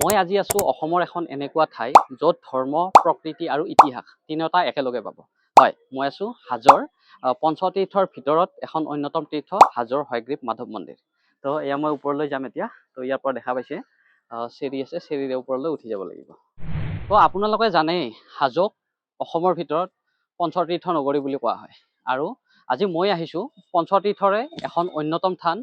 মই আজি আছো অসমৰ এখন এনেকুৱা ঠাই য'ত ধৰ্ম, প্ৰকৃতি আৰু ইতিহাস তিনিওটা একেলগে পাব। হয়, মই আছো হাজোৰ পঞ্চতীৰ্থৰ ভিতৰত এখন অন্যতম তীৰ্থ হাজোৰ হয়গ্ৰীৱ মাধৱ মন্দিৰ। তো এয়া মই ওপৰলৈ যাম এতিয়া। তো ইয়াৰ পৰা দেখা পাইছে চিৰি আছে, চিৰিৰে ওপৰলৈ উঠি যাব লাগিব। তো আপোনালোকে জানেই হাজোক অসমৰ ভিতৰত পঞ্চতীৰ্থ নগৰী বুলি কোৱা হয়। আৰু আজি মই আহিছো পঞ্চতীৰ্থৰে এখন অন্যতম থান,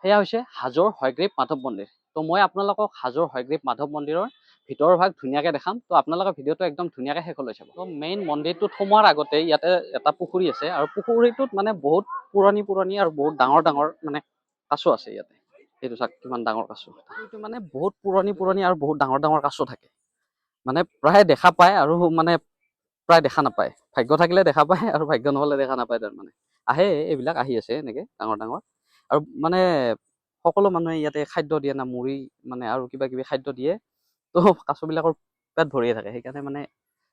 সেয়া হৈছে হাজোৰ হয়গ্ৰীৱ মাধৱ মন্দিৰ। তো মই আপোনালোকক হাজোৰ হয়গ্ৰীৱ মাধৱ মন্দিৰৰ ভিতৰৰ ভাগ ধুনীয়াকৈ দেখাম। তো আপোনালোকে ভিডিঅ'টো একদম ধুনীয়াকৈ শেষলৈ চাব। তো মেইন মন্দিৰটোত সোমোৱাৰ আগতে ইয়াতে এটা পুখুৰী আছে, আৰু পুখুৰীটোত মানে বহুত পুৰণি আৰু বহুত ডাঙৰ মানে কাছ আছে ইয়াতে। সেইটো চাওক কিমান ডাঙৰ কাছ। এইটো মানে বহুত পুৰণি আৰু বহুত ডাঙৰ কাছ থাকে, মানে প্ৰায় দেখা পায় আৰু মানে প্ৰায় দেখা নাপায়। ভাগ্য থাকিলে দেখা পায় আৰু ভাগ্য নহ'লে দেখা নাপায়। তাৰমানে আহে, এইবিলাক আহি আছে এনেকে ডাঙৰ আৰু মানে সকলো মানুহে ইয়াতে খাদ্য দিয়ে না, মুড়ি মানে আৰু কিবা কিবি খাদ্য দিয়ে। তো কাছবিলাকৰ পেট ভৰিয়ে থাকে, সেইকাৰণে মানে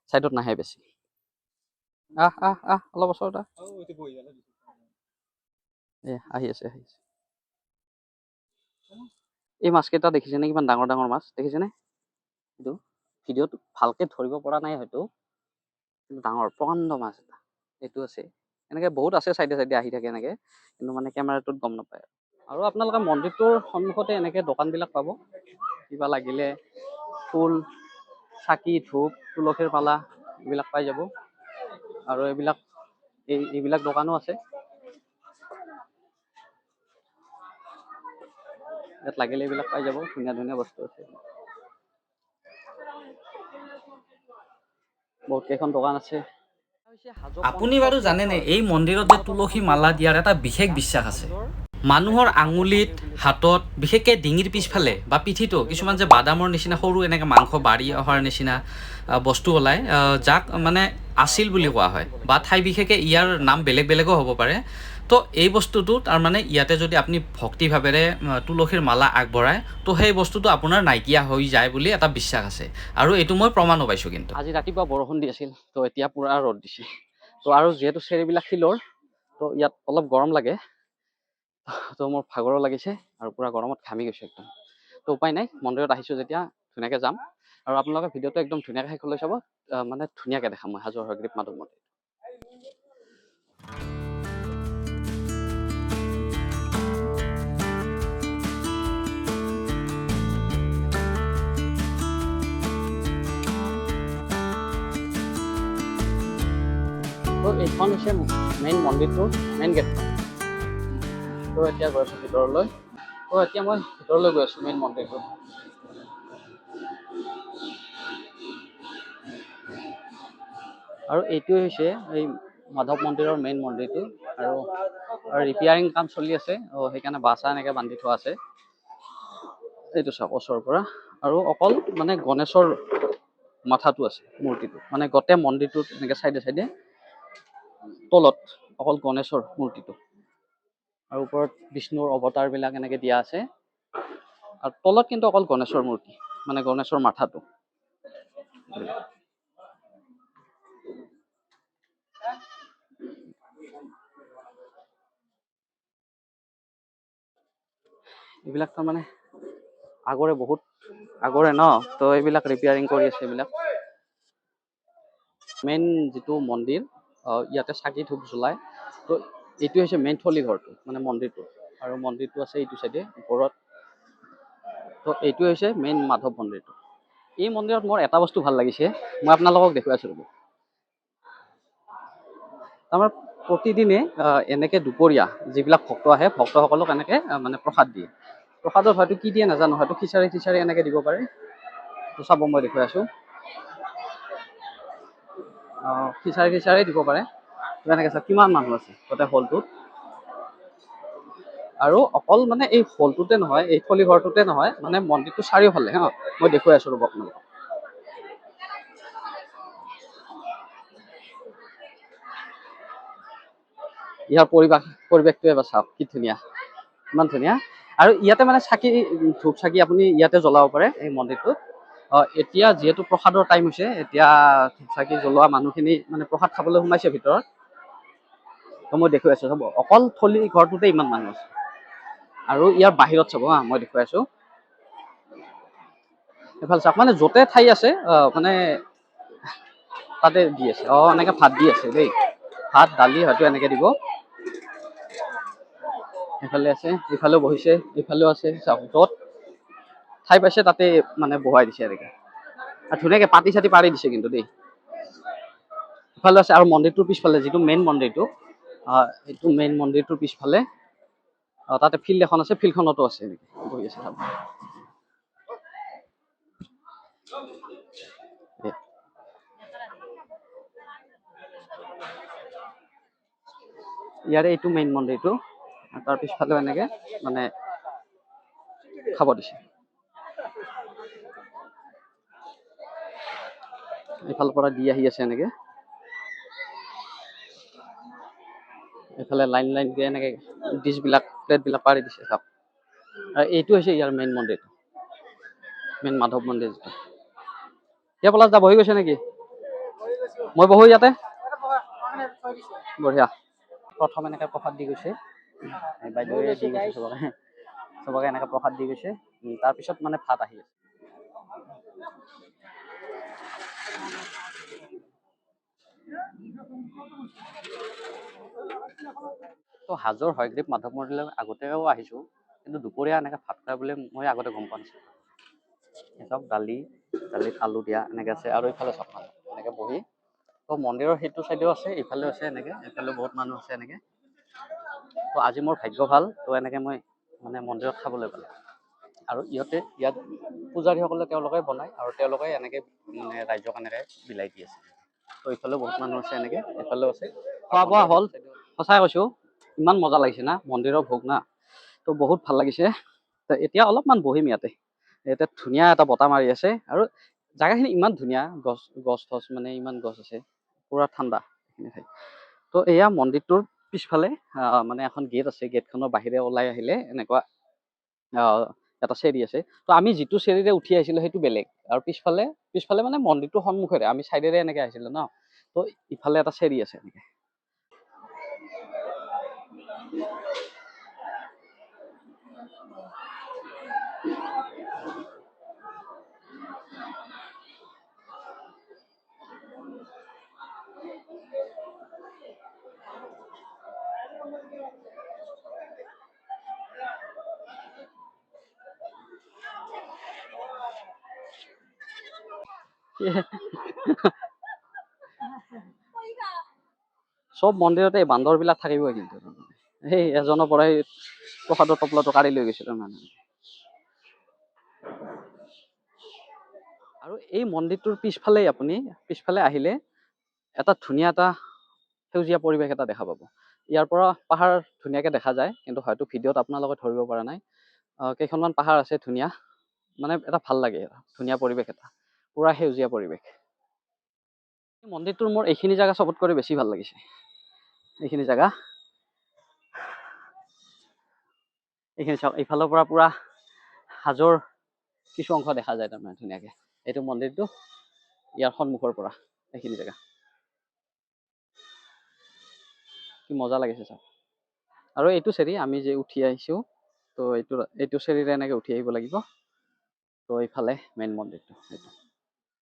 চাইডত নাহে বেছি। অলপ ওচৰত আহি আছে। এই মাছকেইটা দেখিছেনে? কিমান ডাঙৰ মাছ দেখিছেনে? এইটো ভিডিঅ'টো ভালকে ধৰিব পৰা নাই হয়তো, কিন্তু ডাঙৰ প্ৰকাণ্ড মাছ এটা এইটো আছে। এনেকে বহুত আছে চাইডে আহি থাকে এনেকে, কিন্তু মানে কেমেৰাটোত গম নাপায়। আৰু আপোনালোকে মন্দিৰটোৰ সন্মুখতে এনেকে দোকানবিলাক পাব। কিবা লাগিলে ফুল, চাকি, ধূপ, তুলসীৰ পালা এইবিলাক পাই যাব। আৰু এইবিলাক দোকানো আছে। ইয়াত লাগিলে এইবিলাক পাই যাব, ধুনীয়া বস্তু আছে। বহুত কেইখন দোকান আছে। আপুনি বাৰু জানেনে এই মন্দিৰত যে তুলসী মালা দিয়াৰ এটা বিশেষ বিশ্বাস আছে। মানুহৰ আঙুলিত, হাতত, বিশেষকৈ ডিঙিৰ পিছফালে বা পিঠিটো কিছুমান যে বাদামৰ নিচিনা সৰু এনেকৈ মাংস বাঢ়ি অহাৰ নিচিনা বস্তু ওলায়, যাক মানে আছিল বুলি কোৱা হয়, বা ঠাই বিশেষে ইয়াৰ নাম বেলেগো হ'ব পাৰে। তো এই বস্তুটো তাৰমানে ইয়াতে যদি আপুনি ভক্তিভাৱেৰে তুলসীৰ মালা আগবঢ়ায়, তো সেই বস্তুটো আপোনাৰ নাইকিয়া হৈ যায় বুলি এটা বিশ্বাস আছে, আৰু এইটো মই প্ৰমাণো পাইছোঁ। কিন্তু আজি ৰাতিপুৱা বৰষুণ দি আছিল, তো এতিয়া পুৰা ৰ'দ দিছে। তো আৰু যিহেতু চেৰিবিলাক শিলৰ, তো ইয়াত অলপ গৰম লাগে। তো মোৰ ভাগৰো লাগিছে আৰু পুৰা গৰমত ঘামি গৈছে একদম। তো উপায় নাই, মন্দিৰত আহিছোঁ যেতিয়া ধুনীয়াকৈ যাম। আৰু আপোনালোকে ভিডিঅ'টো একদম ধুনীয়াকৈ শেষলৈ চাব, মানে ধুনীয়াকৈ দেখাম মই হাজোৰ হয়গ্ৰীৱ মাধৱ মন্দিৰ। তো এইখন হৈছে মেইন মন্দিৰটোৰ মেইন গেটখন। তো এতিয়া গৈ আছোঁ ভিতৰলৈ। তো এতিয়া মই ভিতৰলৈ গৈ আছোঁ মেইন মন্দিৰটো। আৰু এইটোৱে হৈছে এই মাধৱ মন্দিৰৰ মেইন মন্দিৰটো। আৰু ৰিপেয়াৰিং কাম চলি আছে, সেইকাৰণে বাছা এনেকৈ বান্ধি থোৱা আছে। এইটো চাওক ওচৰৰ পৰা। আৰু অকল মানে গণেশৰ মাথাটো আছে, মূৰ্তিটো মানে গোটেই মন্দিৰটোত এনেকৈ চাইডে তলত অকল গণেশৰ মূৰ্তিটো, আৰু ওপৰত বিষ্ণুৰ অৱতাৰবিলাক এনেকৈ দিয়া আছে। আৰু তলত কিন্তু অকল গণেশৰ মূৰ্তি, মানে গণেশৰ মাথাটো। এইবিলাক তাৰমানে বহুত আগৰে ন, তো এইবিলাক ৰিপেয়াৰিং কৰি আছে। এইবিলাক মেইন যিটো মন্দিৰ, ইয়াতে চাকি ধূপ জ্বলায়। তো এইটো হৈছে মেইন থলী ঘৰটো, মানে মন্দিৰটো। আৰু মন্দিৰটো আছে এইটো চাইডে ওপৰত। তো এইটো হৈছে মেইন মাধৱ মন্দিৰটো। এই মন্দিৰত মোৰ এটা বস্তু ভাল লাগিছে, মই আপোনালোকক দেখুৱাই আছোঁ ৰ'ব। আমাৰ প্ৰতিদিনে এনেকৈ দুপৰীয়া যিবিলাক ভক্ত আহে, ভক্তসকলক এনেকৈ মানে প্ৰসাদ দিয়ে। প্ৰসাদত হয়তো কি দিয়ে নাজানো, হয়তো খিচাৰি এনেকৈ দিব পাৰে। তো চাব, মই দেখুৱাই আছোঁ। খিচাৰি দিব পাৰে। এনেকৈ চাওক কিমান মানুহ আছে গোটেই হলটোত। আৰু অকল মানে এই হলটোতে নহয়, এই থলী ঘৰটোতে নহয়, মানে মন্দিৰটো চাৰিওফালে। মই দেখুৱাই আছোঁ ৰ'ব আপোনালোকক। ইয়াৰ পৰিৱেশটো এবাৰ চাওক, কি ধুনীয়া, ইমান ধুনীয়া। আৰু ইয়াতে মানে ধূপ চাকি আপুনি ইয়াতে জ্বলাব পাৰে এই মন্দিৰটোত। এতিয়া যিহেতু প্ৰসাদৰ টাইম হৈছে, এতিয়া ধূপ চাকি জ্বলোৱা মানুহখিনি মানে প্ৰসাদ খাবলৈ সোমাইছে ভিতৰত। তো মই দেখুৱাই আছোঁ চাব, অকল থলী ঘৰটোতে ইমান মানুহ আছে। আৰু ইয়াৰ বাহিৰত চাব, মই দেখুৱাই আছোঁ। এইফালে চাওক মানে য'তে ঠাই আছে মানে তাতে দি আছে। এনেকৈ ভাত দি আছে দেই, ভাত দালি হয়তো এনেকৈ দিব। এইফালে আছে, ইফালেও বহিছে, ইফালেও আছে, চাওক য'ত ঠাই পাইছে তাতে মানে বহাই দিছে এনেকৈ। আৰু ধুনীয়াকৈ পাতি চাতি পাৰি দিছে কিন্তু দেই। ইফালে আছে আৰু মন্দিৰটোৰ পিছফালে যিটো মেইন মন্দিৰটো, এইটো মেইন মন্দিৰটোৰ পিছফালে তাতে ফিল্ড এখন আছে, ফিল্ডখনতো আছে এনেকৈ বহি আছে। ইয়াৰে এইটো মেইন মন্দিৰটো, তাৰ পিছফালেও এনেকৈ মানে খাব দিছে। এইফালৰ পৰা দি আহি আছে এনেকৈ, এইফালে লাইন লাইনকৈ এনেকৈ ডিছবিলাক প্লেটবিলাক পাৰি দিছে চাওক। আৰু এইটো হৈছে ইয়াৰ মেইন মন্দিৰ, মেইন মাধৱ মন্দিৰ যিটো। এতিয়া পলাশ দা বহি গৈছে নেকি? মই বহো ইয়াতে, বঢ়িয়া। প্ৰথম এনেকৈ প্ৰসাদ দি গৈছে, বাইদেৱে দি গৈছে চবকে, চবকে এনেকৈ প্ৰসাদ দি গৈছে। তাৰপিছত মানে ভাত আহি আছে। তো হাজোৰ হয়গ্ৰীৱ মাধৱ মন্দিৰলৈ আগতেও আহিছোঁ, কিন্তু দুপৰীয়া এনেকৈ ভাত খাই বুলি মই আগতে গম পোৱা নাছিলোঁ। চব দালিত আলু দিয়া এনেকৈ আছে, আৰু ইফালে চব মানুহ এনেকৈ বহি। তো মন্দিৰৰ সেইটো চাইডেও আছে, ইফালেও আছে এনেকৈ, এইফালেও বহুত মানুহ আছে এনেকৈ। তো আজি মোৰ ভাগ্য ভাল, তো এনেকৈ মই মানে মন্দিৰত খাবলৈ পালোঁ। আৰু ইয়াত পূজাৰীসকলে তেওঁলোকে বনায়, আৰু তেওঁলোকে এনেকৈ মানে ৰাইজক এনেকৈ বিলাই দি আছে। তো ইফালেও বহুত মানুহ আছে এনেকৈ, এইফালেও আছে। খোৱা বোৱা হ'ল, সঁচাই কৈছোঁ ইমান মজা লাগিছে না, মন্দিৰৰ ভোগ না, তো বহুত ভাল লাগিছে। তো এতিয়া অলপমান বহিম ইয়াতে, ইয়াতে ধুনীয়া এটা বতাহ মাৰি আছে, আৰু জেগাখিনি ইমান ধুনীয়া, গছ মানে ইমান গছ আছে, পুৰা ঠাণ্ডা এইখিনি ঠাই। তো এয়া মন্দিৰটোৰ পিছফালে মানে এখন গেট আছে, গেটখনৰ বাহিৰে ওলাই আহিলে এনেকুৱা এটা চেৰি আছে। তো আমি যিটো চেৰিৰে উঠি আহিছিলোঁ সেইটো বেলেগ, আৰু পিছফালে মানে মন্দিৰটোৰ সন্মুখেৰে আমি চাইডেৰে এনেকৈ আহিছিলোঁ ন, তো ইফালে এটা চেৰি আছে এনেকৈ। চব মন্দিৰতে বান্দৰবিলাক থাকিবই, কিন্তু সেই এজনৰ পৰাই প্ৰসাদৰ টপলাটো কাঢ়ি লৈ গৈছিল মানুহে। আৰু এই মন্দিৰটোৰ পিছফালে আহিলে এটা ধুনীয়া এটা সেউজীয়া পৰিৱেশ এটা দেখা পাব। ইয়াৰ পৰা পাহাৰ ধুনীয়াকৈ দেখা যায়, কিন্তু হয়তো ভিডিঅ'ত আপোনালোকে ধৰিব পৰা নাই। কেইখনমান পাহাৰ আছে ধুনীয়া, মানে এটা ভাল লাগে, ধুনীয়া পৰিৱেশ এটা, পুৰা সেউজীয়া পৰিৱেশ। মন্দিৰটোৰ মোৰ এইখিনি জেগা চবতকৈ বেছি ভাল লাগিছে, এইখিনি জেগা। এইখিনি চাওক, এইফালৰ পৰা পুৰা হাজোৰ কিছু অংশ দেখা যায় তাৰমানে ধুনীয়াকৈ। এইটো মন্দিৰটো ইয়াৰ সন্মুখৰ পৰা এইখিনি জেগা কি মজা লাগিছে চাওক। আৰু এইটো চেৰি আমি যে উঠি আহিছোঁ, তো এইটো চেৰিৰে এনেকৈ উঠি আহিব লাগিব। তো এইফালে মেইন মন্দিৰটো এইটো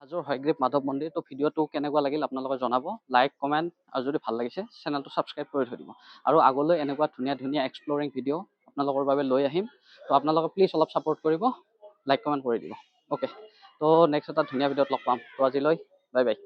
হাজোৰ হয়গ্ৰীৱ মাধৱ মন্দিৰ। তো ভিডিঅ'টো কেনেকুৱা লাগিল আপোনালোকে জনাব, লাইক কমেণ্ট, আৰু যদি ভাল লাগিছে চেনেলটো ছাবস্ক্ৰাইব কৰি থৈ দিব। আৰু আগলৈ এনেকুৱা ধুনীয়া ধুনীয়া এক্সপ্ল'ৰিং ভিডিঅ' আপোনালোকৰ বাবে লৈ আহিম। তো আপোনালোকে প্লিজ অলপ ছাপোৰ্ট কৰিব, লাইক কমেণ্ট কৰি দিব। অ'কে, তো নেক্সট এটা ধুনীয়া ভিডিঅ'ত লগ পাম। তো আজিলৈ বাই বাই।